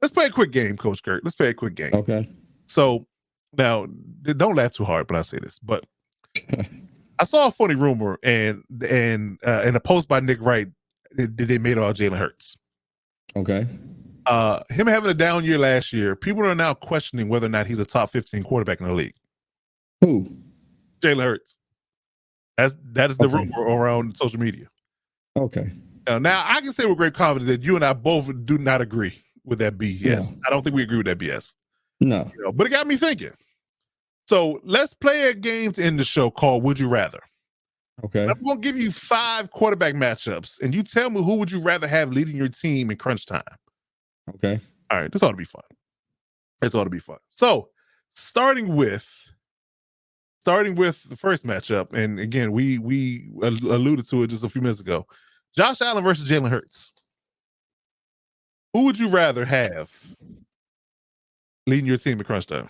Let's play a quick game, Coach Kurt. Let's play a quick game. Okay. So now, don't laugh too hard when I say this, but I saw a funny rumor and in a post by Nick Wright that they made about Jalen Hurts. Okay. Him having a down year last year, people are now questioning whether or not he's a top 15 quarterback in the league. Who? Jalen Hurts. That is the rumor around social media. Okay. Now I can say with great confidence that you and I both do not agree with that BS. No. I don't think we agree with that BS. No. But it got me thinking. So let's play a game to end the show called Would You Rather? Okay. I'm going to give you 5 quarterback matchups, and you tell me who would you rather have leading your team in crunch time. Okay. All right. This ought to be fun. This ought to be fun. So starting with the first matchup, and again, we alluded to it just a few minutes ago. Josh Allen versus Jalen Hurts. Who would you rather have leading your team in crunch time?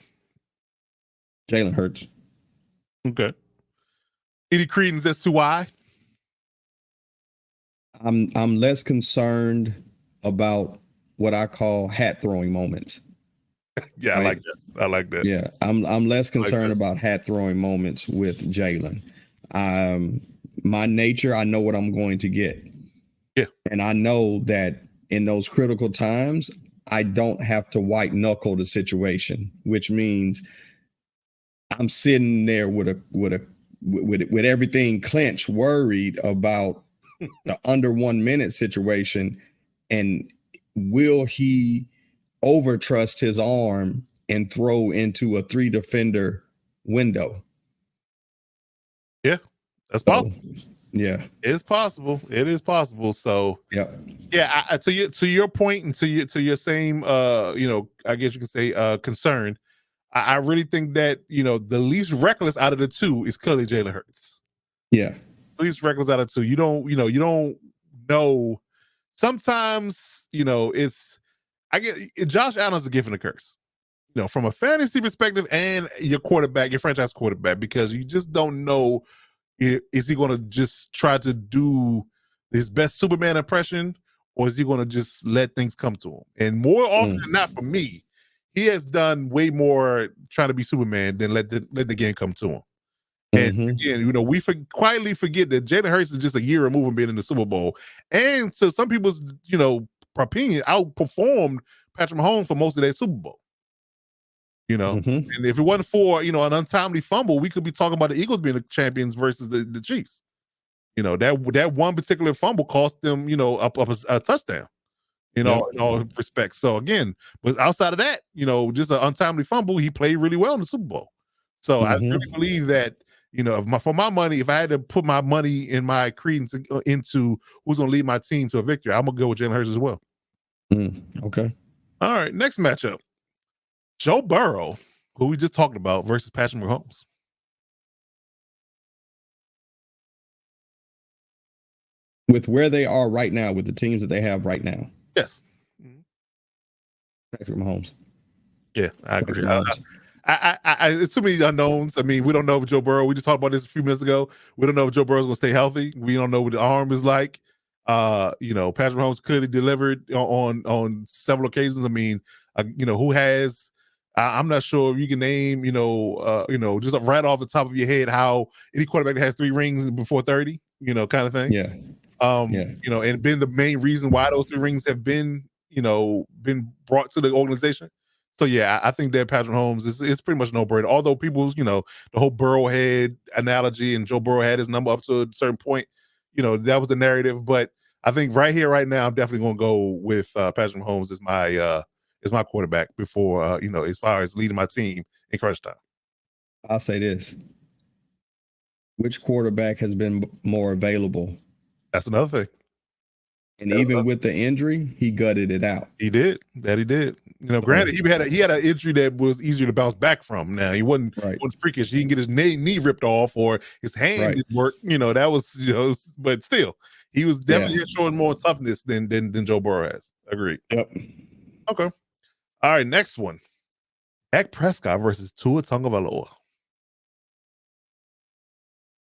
Jalen Hurts. Okay. Any credence as to why? I'm less concerned about what I call hat throwing moments. Yeah, right? I like that. Yeah, I'm less concerned about hat throwing moments with Jalen. My nature, I know what I'm going to get. Yeah, and I know that in those critical times, I don't have to white knuckle the situation, which means I'm sitting there with everything clenched, worried about the under 1 minute situation, and will he overtrust his arm and throw into a 3 defender window? Yeah, that's possible. Yeah, it's possible. It is possible. So yeah. To your point and to your same I guess you could say concern. I really think that the least reckless out of the two is clearly Jalen Hurts. Yeah, least reckless out of two. You don't know. Sometimes I get Josh Allen's a gift and a curse. From a fantasy perspective and your quarterback, your franchise quarterback, because you just don't know. Is he going to just try to do his best Superman impression, or is he going to just let things come to him? And more often than not, for me, he has done way more trying to be Superman than let the game come to him. And again, we quietly forget that Jalen Hurts is just a year removed from being in the Super Bowl, and so some people's opinion outperformed Patrick Mahomes for most of their Super Bowl. And if it wasn't for an untimely fumble, we could be talking about the Eagles being the champions versus the Chiefs. That one particular fumble cost them a touchdown. In all respects. So again, but outside of that, just an untimely fumble, he played really well in the Super Bowl. So I really believe that for my money, if I had to put my money in my credence into who's going to lead my team to a victory, I'm gonna go with Jalen Hurts as well. Okay. All right, next matchup. Joe Burrow, who we just talked about, versus Patrick Mahomes. With where they are right now, with the teams that they have right now. Yes. Patrick Mahomes. Yeah, I agree. It's too many unknowns. I mean, we don't know if Joe Burrow, we just talked about this a few minutes ago. We don't know if Joe Burrow's going to stay healthy. We don't know what the arm is like. Patrick Mahomes clearly delivered on several occasions. I mean, who has I'm not sure if you can name, just right off the top of your head how any quarterback that has 3 rings before 30, kind of thing. Yeah. And been the main reason why those 3 rings have been brought to the organization. So yeah, I think that Patrick Mahomes is pretty much no brainer. Although people's, the whole Burrow head analogy and Joe Burrow had his number up to a certain point, that was the narrative. But I think right here, right now, I'm definitely going to go with Patrick Mahomes as my quarterback before as far as leading my team in crunch time. I'll say this: which quarterback has been more available? That's another thing. And even with the injury, he gutted it out. He did. He did. Granted, he had an injury that was easier to bounce back from. Now he wasn't freakish. He didn't get his knee ripped off or his hand didn't work. That was but still, he was definitely showing more toughness than Joe Burrow has. Agreed. Yep. Okay. All right. Next one: Dak Prescott versus Tua Tagovailoa.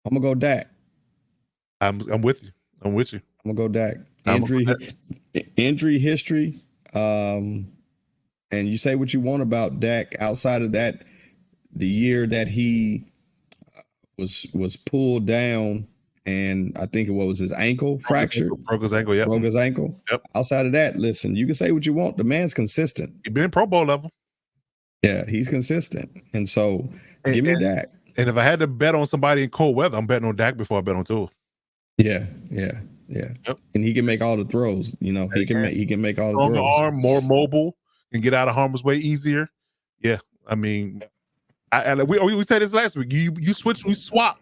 I'm gonna go Dak. I'm with you. I'm with you. I'm gonna go Dak. Injury history. And you say what you want about Dak. Outside of that, the year that he was pulled down, and I think it was his ankle fractured, broke his ankle. Yep. broke his ankle. Yep. Outside of that, listen, you can say what you want. The man's consistent. He's been Pro Bowl level. Yeah, he's consistent, and so give me Dak. And if I had to bet on somebody in cold weather, I'm betting on Dak before I bet on Tua. Yeah. Yep. And he can make all the throws. You know, he can make all the Stronger throws. arm, more mobile, can get out of harm's way easier. Yeah, I mean, we said this last week. We swap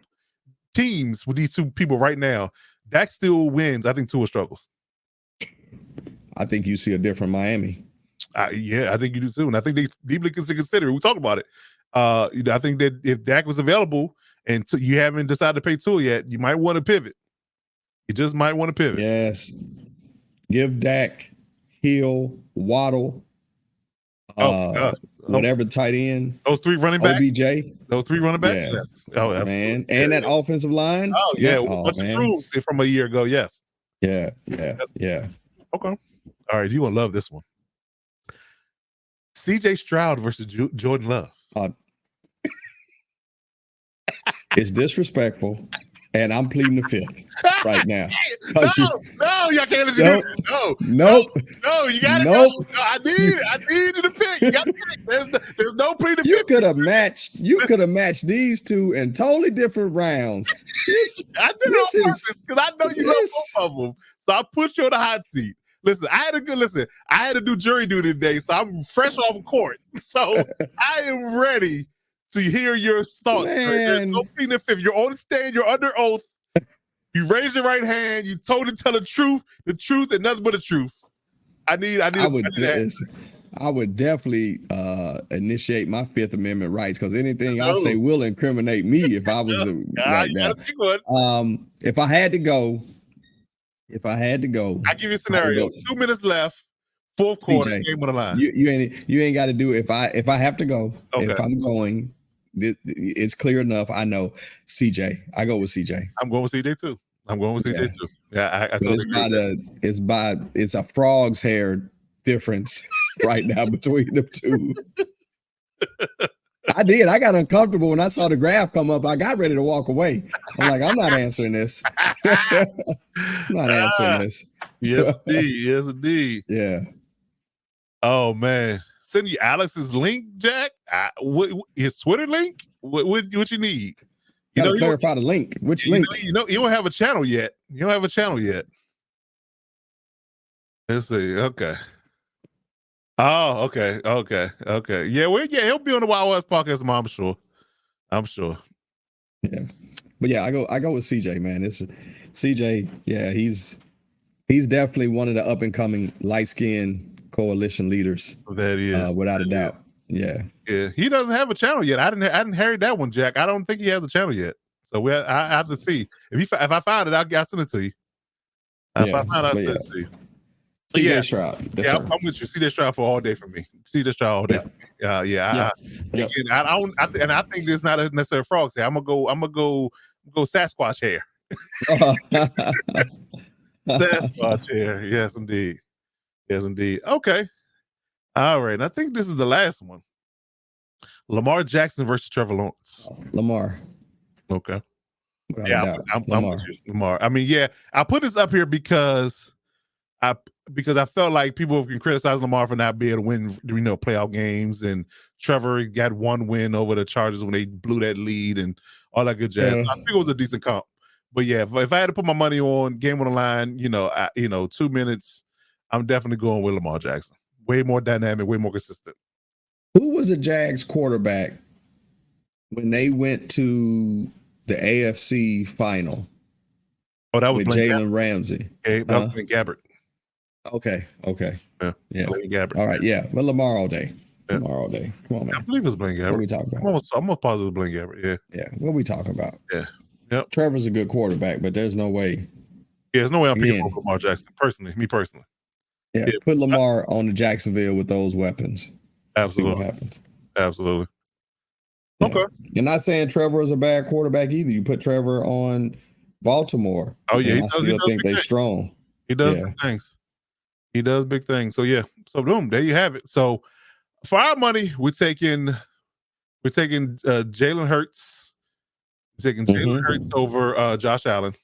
teams with these two people right now. Dak still wins. I think Tua struggles. I think you see a different Miami. Yeah, I think you do too, and I think they deeply consider it. We talked about it. I think that if Dak was available and you haven't decided to pay Tua yet, you might want to pivot. You just might want to pivot. Yes, give Dak, Hill, Waddle, whatever tight end. Those three running backs. OBJ. Those three running backs. Yeah. Yes. Oh, absolutely. Man, and that offensive line. Oh yeah, what's improved from a year ago. Yes. Yeah. Okay. All right, you're gonna love this one. CJ Stroud versus Jordan Love. It's disrespectful, and I'm pleading the fifth right now. No, y'all can't do that. No, you gotta go. No, I need you to pick. You gotta pick. There's no pleading the fifth. You could have matched these two in totally different rounds. I did it on purpose because I know you love both of them. So I put you on the hot seat. Listen, I had to do jury duty today, so I'm fresh off court. So I am ready to hear your thoughts. There's no pleading the fifth. You're on the stand. You're under oath. You raise your right hand. You told to tell the truth, and nothing but the truth. I would definitely initiate my Fifth Amendment rights, because anything I say will incriminate me if I was right now. If I had to go, I give you a scenario. 2 minutes left. Fourth quarter, CJ, game on the line. You ain't got to do it. If I have to go, if I'm going, it's clear enough. I know CJ. I go with CJ. I'm going with CJ too. Yeah, I totally agree. It's a frog's hair difference right now between the two. I got uncomfortable when I saw the graph come up. I got ready to walk away. I'm like, I'm not answering this. I'm not answering this. Yes, indeed. Yeah. Oh man, send you Alex's link, Jack. His Twitter link. What you need? You gotta clarify the link. Which link? You don't have a channel yet. Let's see. Okay. Oh, okay. Yeah, he'll be on the Wild West podcast tomorrow, I'm sure. Yeah. But yeah, I go with CJ, man. It's CJ, yeah, he's definitely one of the up and coming light-skinned coalition leaders. That is without a doubt. Yeah. Yeah. He doesn't have a channel yet. I didn't hear that one, Jack. I don't think he has a channel yet. So I have to see. If I find it, I'll send it to you. If I find it, I'll send it to you. So CJ Stroud. I'm with you. CJ Stroud for all day for me. CJ Stroud all day. For me. I think this is not a necessary frog hair. I'm gonna go Sasquatch hair. Sasquatch hair. Yes, indeed. Okay. All right. I think this is the last one. Lamar Jackson versus Trevor Lawrence. Lamar. Okay. I'm with you, Lamar. I mean, yeah, I put this up here because I felt like people can criticize Lamar for not being able to win, playoff games, and Trevor got one win over the Chargers when they blew that lead and all that good jazz. So I think it was a decent comp. But yeah, if I had to put my money on game on the line, 2 minutes, I'm definitely going with Lamar Jackson. Way more dynamic, way more consistent. Who was the Jags quarterback when they went to the AFC final? Oh, that was Jalen Ramsey. Okay, that was Blaine Gabbert. Okay. Yeah. Blaine Gabbert. All right. Yeah. But Lamar all day. Yeah. Lamar all day. Come on, man. I believe it's Blaine Gabbert. What are we talking about? I'm almost positive Blaine Gabbert. Yeah. Yeah. What are we talking about? Yeah. Yep. Trevor's a good quarterback, but there's no way. Yeah, there's no way I'm picking up Lamar Jackson. Me personally. Yeah. Put Lamar on the Jacksonville with those weapons. Absolutely. See what happens. Absolutely. Yeah. Okay. You're not saying Trevor is a bad quarterback either. You put Trevor on Baltimore. Oh yeah, I still think they're strong. He does big things. So yeah. So boom, there you have it. So For our money, we're taking Jalen Hurts. We're taking Jalen Hurts over Josh Allen.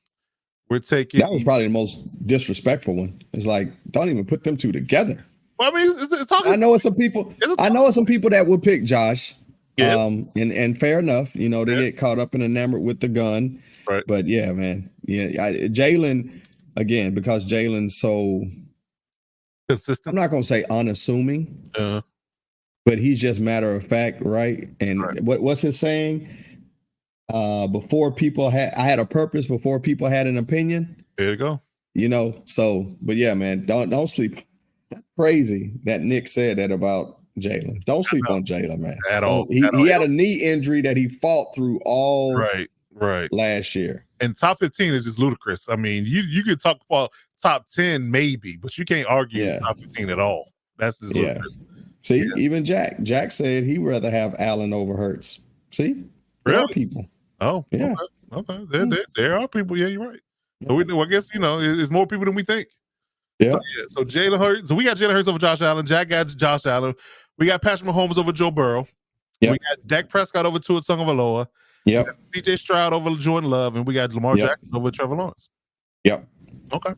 We're taking. That was probably the most disrespectful one. It's like, don't even put them two together. Well, I mean, it's talking. I know it's some people. I know it's some people that will pick Josh. Yeah. And fair enough. You know, they get caught up and enamored with the gun. Right. But yeah, man. Yeah, Jalen, again, because Jalen's so consistent. I'm not gonna say unassuming, but he's just matter of fact, right? And what's his saying? Before people I had a purpose before people had an opinion. There you go. You know, so but yeah, man, don't sleep. That's crazy that Nick said that about Jalen. Don't sleep on Jalen, man. At all. He had a knee injury that he fought through all right last year. And top 15 is just ludicrous. I mean, you could talk about top 10 maybe, but you can't argue top 15 at all. That's just ludicrous. See, even Jack said he'd rather have Allen over Hurts. See, there are people. Oh, yeah. Okay. There are people. Yeah, you're right. So I guess it's more people than we think. Yeah. So Jalen Hurts. So we got Jalen Hurts over Josh Allen. Jack got Josh Allen. We got Patrick Mahomes over Joe Burrow. We got Dak Prescott over Tua Tagovailoa. Yep. CJ Stroud over Jordan Love, and we got Lamar Jackson over Trevor Lawrence. Yep. Okay.